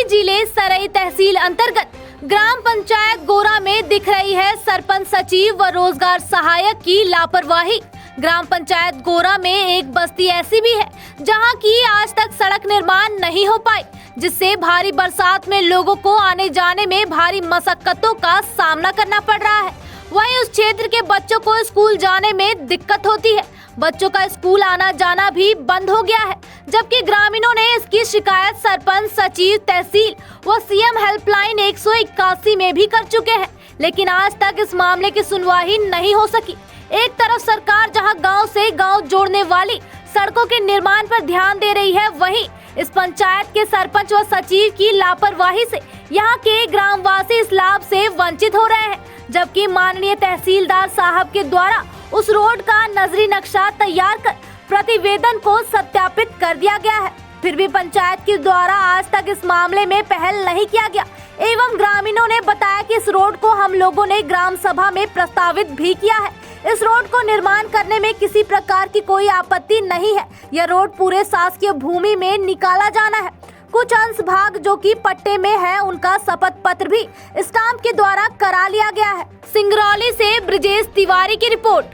जिले सरई तहसील अंतर्गत ग्राम पंचायत गोरा में दिख रही है सरपंच सचिव व रोजगार सहायक की लापरवाही। ग्राम पंचायत गोरा में एक बस्ती ऐसी भी है जहां की आज तक सड़क निर्माण नहीं हो पाई, जिससे भारी बरसात में लोगों को आने जाने में भारी मशक्कतों का सामना करना पड़ रहा है। वहीं उस क्षेत्र के बच्चों को स्कूल जाने में दिक्कत होती है। बच्चों का स्कूल आना जाना भी बंद हो गया है, जबकि ग्रामीणों ने इसकी शिकायत सरपंच, सचिव, तहसील व सीएम हेल्पलाइन 181 में भी कर चुके हैं, लेकिन आज तक इस मामले की सुनवाई नहीं हो सकी। एक तरफ सरकार जहां गांव से गांव जोड़ने वाली सड़कों के निर्माण पर ध्यान दे रही है, वहीं इस पंचायत के सरपंच व सचिव की लापरवाही से यहाँ के ग्रामवासी इस लाभ से वंचित हो रहे हैं। जबकि माननीय तहसीलदार साहब के द्वारा उस रोड का नजरी नक्शा तैयार कर प्रतिवेदन को सत्यापित कर दिया गया है, फिर भी पंचायत के द्वारा आज तक इस मामले में पहल नहीं किया गया। एवं ग्रामीणों ने बताया कि इस रोड को हम लोगों ने ग्राम सभा में प्रस्तावित भी किया है। इस रोड को निर्माण करने में किसी प्रकार की कोई आपत्ति नहीं है। यह रोड पूरे शासकीय भूमि में निकाला जाना है। कुछ अंश भाग जो कि पट्टे में है, उनका शपथ पत्र भी स्टाम्प के द्वारा करा लिया गया है। सिंगरौली से ब्रिजेश तिवारी की रिपोर्ट।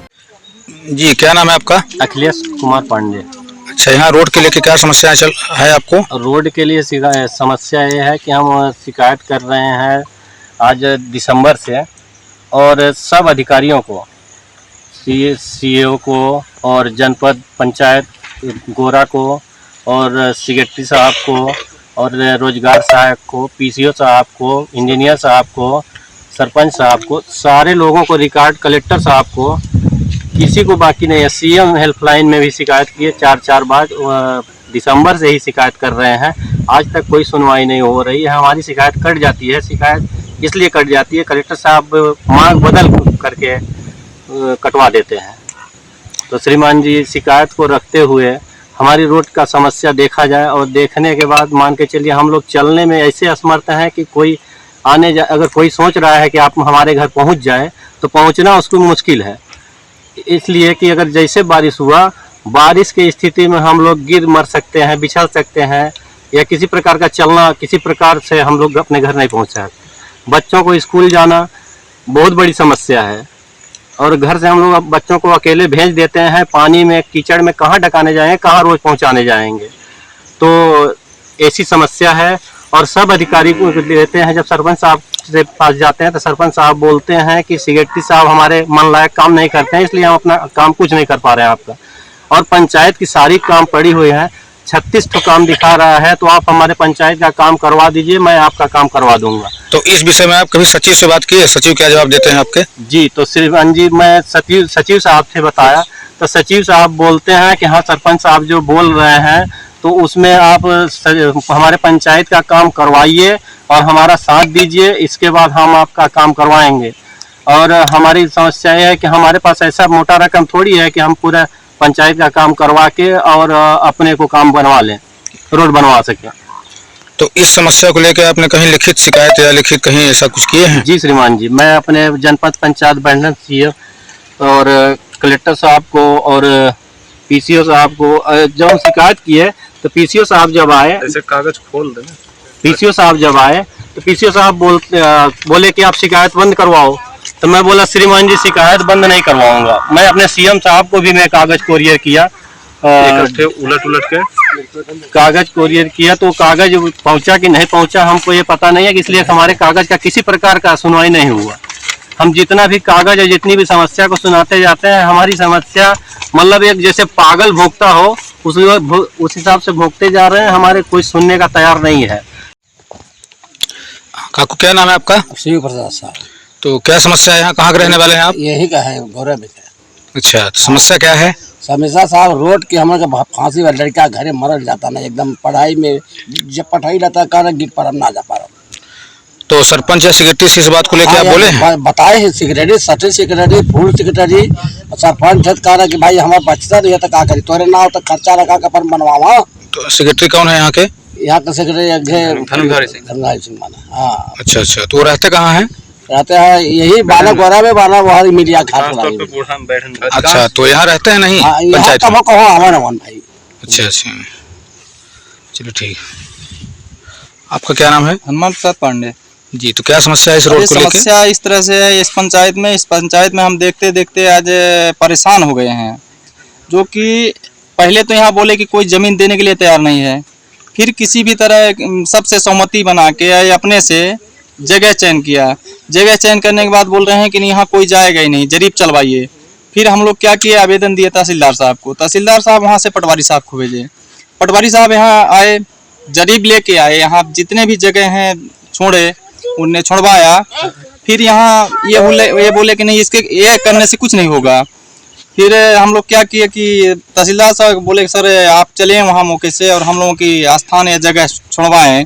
जी, क्या नाम है आपका? अखिलेश कुमार पांडे। अच्छा, यहाँ रोड के लिए क्या समस्या है आपको? रोड के लिए समस्या ये है कि हम शिकायत कर रहे हैं आज दिसंबर से, और सब अधिकारियों को, सीईओ को और जनपद पंचायत गोरा को और सेक्रेटरी साहब को और रोजगार सहायक को, पीसीओ साहब को, इंजीनियर साहब को, सरपंच साहब को, सारे लोगों को रिकॉर्ड, कलेक्टर साहब को, किसी को बाकी नहीं है। सीएम हेल्पलाइन में भी शिकायत की है 4 बार, दिसंबर से ही शिकायत कर रहे हैं, आज तक कोई सुनवाई नहीं हो रही है। हमारी शिकायत कट जाती है। शिकायत इसलिए कट जाती है, कलेक्टर साहब मांग बदल करके कटवा देते हैं। तो श्रीमान जी, शिकायत को रखते हुए हमारी रोड का समस्या देखा जाए, और देखने के बाद मान के चलिए हम लोग चलने में ऐसे असमर्थ हैं कि कोई अगर कोई सोच रहा है कि आप हमारे घर पहुंच जाए तो पहुंचना उसको मुश्किल है। इसलिए कि अगर जैसे बारिश हुआ, बारिश की स्थिति में हम लोग गिर मर सकते हैं, बिछड़ सकते हैं, या किसी प्रकार का चलना, किसी प्रकार से हम लोग अपने घर नहीं पहुंच सकते। बच्चों को स्कूल जाना बहुत बड़ी समस्या है, और घर से हम लोग बच्चों को अकेले भेज देते हैं पानी में, कीचड़ में, कहाँ ढकाने जाएंगे, कहाँ रोज पहुंचाने जाएंगे। तो ऐसी समस्या है। और सब अधिकारी को देते हैं, जब सरपंच साहब से पास जाते हैं तो सरपंच साहब बोलते हैं कि सेक्रेटरी साहब हमारे मन लायक काम नहीं करते हैं, इसलिए हम अपना काम कुछ नहीं कर पा रहे हैं आपका। और पंचायत की सारी काम पड़ी हुई है, 36 तो काम दिखा रहा है, तो आप हमारे पंचायत का काम करवा दीजिए, मैं आपका काम करवा दूंगा। तो इस विषय में आप कभी सचिव से बात की है? सचिव क्या जवाब देते हैं आपके? जी, तो श्रीमान जी, मैं सचिव साहब से बताया तो सचिव साहब बोलते हैं कि हाँ, सरपंच साहब जो बोल रहे हैं तो उसमें आप हमारे पंचायत का काम करवाइए और हमारा साथ दीजिए, इसके बाद हम आपका काम करवाएंगे। और हमारी समस्या यह है कि हमारे पास ऐसा मोटा रकम थोड़ी है कि हम पूरा पंचायत का काम करवा के और अपने को काम बनवा लें, रोड बनवा सकें। तो इस समस्या को लेकर आपने कहीं लिखित शिकायत या लिखित कहीं ऐसा कुछ किए हैं? जी श्रीमान जी, मैं अपने जनपद पंचायत बैंडन सीएम और कलेक्टर साहब को और पीसीओ साहब को जब हम शिकायत किए तो पीसीओ साहब जब आए, ऐसे कागज खोल देना, पीसीओ साहब जब आए तो पीसीओ साहब बोले कि आप शिकायत बंद करवाओ। तो मैं बोला, श्रीमान जी, शिकायत बंद नहीं करवाऊंगा। मैं अपने सीएम साहब को भी मैं कागज कोरियर किया, उलट के कागज कोरियर किया, तो कागज पहुंचा कि नहीं पहुंचा हमको ये पता नहीं है, इसलिए हमारे कागज का किसी प्रकार का सुनवाई नहीं हुआ। हम जितना भी कागज है, जितनी भी समस्या को सुनाते जाते हैं, हमारी समस्या मतलब एक जैसे पागल भोगता हो उस हिसाब से भोगते जा रहे हैं, हमारे कोई सुनने का तैयार नहीं है। काकू, क्या नाम है आपका? शिव प्रसाद साहब। तो क्या समस्या है यहाँ? कहाँ के रहने वाले हैं आप? यही का है, गोरा में है। अच्छा, तो समस्या क्या है? समस्या साहब, रोड के हमारे फांसी वाला लड़का घरे मरल जाता ना, एकदम पढ़ाई में जब पढ़ाई रहता कर गिर पर हम ना जा पा रहा। तो सरपंच या सेक्रेटरी से इस बात को लेकर आप बोले हैं? बताए हैं, सेक्रेटरी, सचिव सेक्रेटरी, फूल सेक्रेटरी, सरपंच कह रहा कि भाई हमारा बचता रही तो क्या करी, तोरे ना हो तो खर्चा लगा कर अपन बनवावा। तो सेक्रेटरी कौन है यहाँ के? यहाँ का सेक्रेटरी धर्मधारी सिंह माना। हाँ। अच्छा, तो वो रहते कहाँ हैं? रहते हैं यही बाला गोरा में, बाला वहाँ मीडिया खा। अच्छा, तो यहाँ रहते हैं नहीं पंचायत में? भाई। अच्छा, चलो ठीक। आपका क्या नाम है? हनुमान प्रसाद पांडे। जी, तो क्या समस्या है इस रोड ये को लेके? समस्या इस तरह से है इस पंचायत में हम देखते देखते आज परेशान हो गए हैं। जो कि पहले तो यहाँ बोले कि कोई ज़मीन देने के लिए तैयार नहीं है, फिर किसी भी तरह सबसे सहमति बना के या अपने से जगह चयन किया। जगह चयन करने के बाद बोल रहे हैं कि यहाँ कोई जाएगा ही नहीं, जरीब चलवाइए। फिर हम लोग क्या किए, आवेदन दिए तहसीलदार साहब को। तहसीलदार साहब वहाँ से पटवारी साहब को भेजे। पटवारी साहब यहाँ आए, जरीब लेके आए, यहाँ जितने भी जगह हैं छोड़े, उनने छोड़वाया। फिर यहाँ ये बोले कि नहीं, इसके ये करने से कुछ नहीं होगा। फिर हम लोग क्या किए कि तहसीलदार साहब बोले सर आप चलें वहाँ मौके से और हम लोगों की स्थान या जगह छुड़वाएं।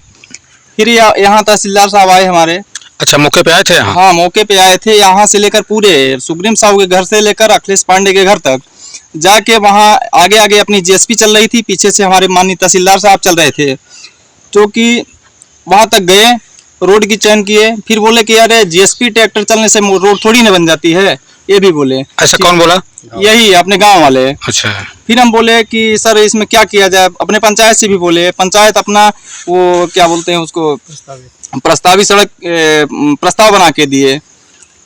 फिर यहाँ तहसीलदार साहब आए हमारे। अच्छा, मौके पे आए थे यहाँ? हाँ, मौके पे आए थे। यहाँ से लेकर पूरे सुग्रीम साहू के घर से लेकर अखिलेश पांडे के घर तक जाके वहाँ आगे आगे अपनी जीएसपी चल रही थी, पीछे से हमारे माननीय तहसीलदार साहब चल रहे थे, जो कि वहाँ तक गए, रोड की चयन किए। फिर बोले कि अरे जीएसपी ट्रैक्टर चलने से रोड थोड़ी ना बन जाती है, ये भी बोले। ऐसा कौन बोला? यही अपने गांव वाले। अच्छा। फिर हम बोले कि सर इसमें क्या किया जाए, अपने पंचायत से भी बोले। पंचायत अपना वो क्या बोलते हैं उसको, प्रस्तावित सड़क प्रस्ताव बना के दिए।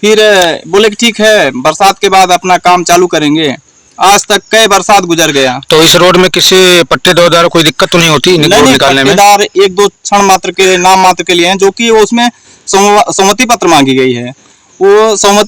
फिर बोले कि ठीक है, बरसात के बाद अपना काम चालू करेंगे। आज तक कई बरसात गुजर गया। तो इस रोड में किसी पट्टेदार कोई दिक्कत तो नहीं होती रोड निकालने में? पट्टेदार एक दो क्षण मात्र के नाम मात्र के लिए हैं, जो कि उसमें सहमति पत्र मांगी गई है। वो सहमति